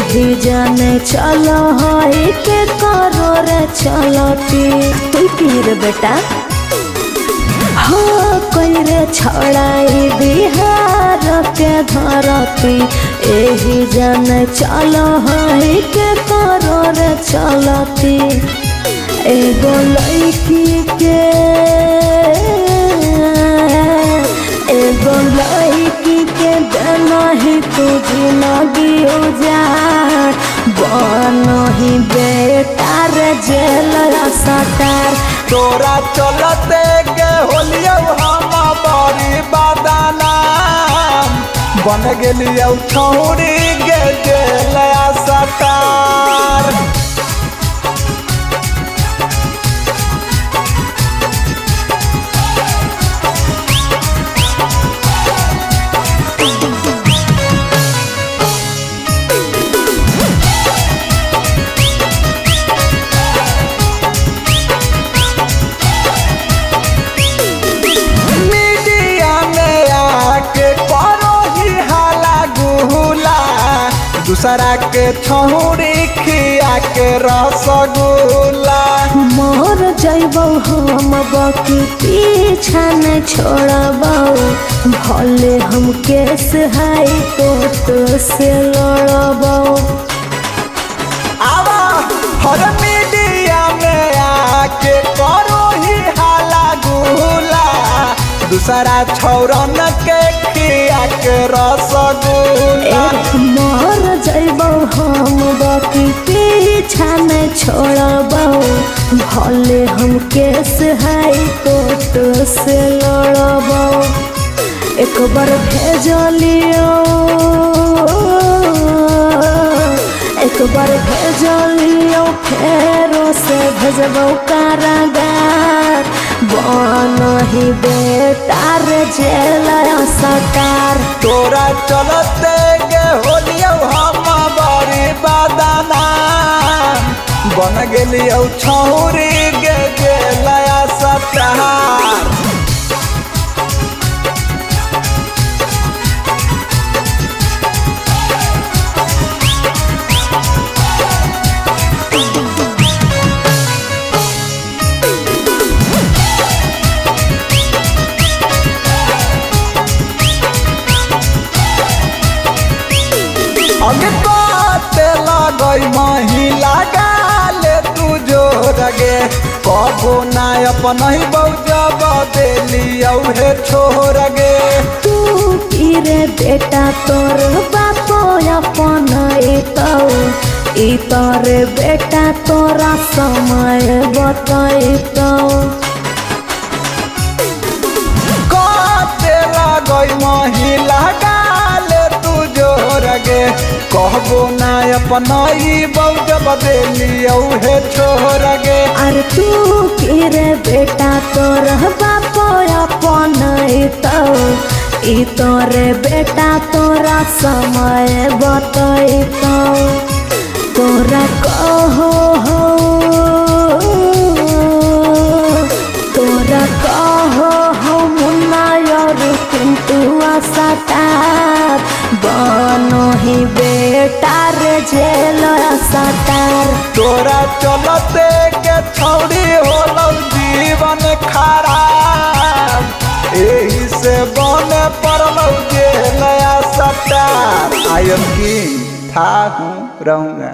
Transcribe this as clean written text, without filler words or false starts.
एही जाने चलो है के करो रे चलती तू पीर बेटा हो कोई रे छड़ाई बिहार के धरती एही जाने चलो है के करो रे चलती एगो लड़की के देना ही तू जिंदगी उजाड़ बनो ही बेटा रे जेल सटार तोरा चलते के होलियो हम बड़ी बदनाम बन गेलियो छौरी के जेल सटार दूसरा के छौरी खिया के रसगुल्ला मोर जइबौ हम बाकी पीछा न छोड़बौ भले हम केस हाई कोर्ट से लड़बौ आवा हर मीडिया में आके करो ही हाला गुला दूसरा छौरन के खिया के रसगुल्ला मोर जइबौ हम बाकी पीछा न छोड़बौ भले हम केस हाई कोर्ट से लड़बौ एक बार भेजलियो फेरो से भेजबौ कारागार बनो ही बेटा रे जेल सटार तोरा चलते के होलियो हम बड़ी बदनाम बन गेलियो छौरी के जेल सटार अगे बाते लगई महिला गाले तू जोर गे कबो ना अपन ही बौजब देलियो हे छोर गे तू रे बेटा तोर बापो अपन इतरे बेटा तोरा समय बतैतौ काते लगई महिला गाले तू जोर गे कहबो ना अपन ही बौजब देलियो हे छोर गे अरे तू रे बेटा तोर बापो अपन इतरे बेटा तोरा समय बतैतौ तोरा कहो हो मुन्ना और पिंटू सटार बनो ही बेटा रे जेल सटार तोरा चलते के छौरी होलो जीवन खराब एही से बने पड़लो जेल सटार आई एम किंग था हूँ रहूँगा।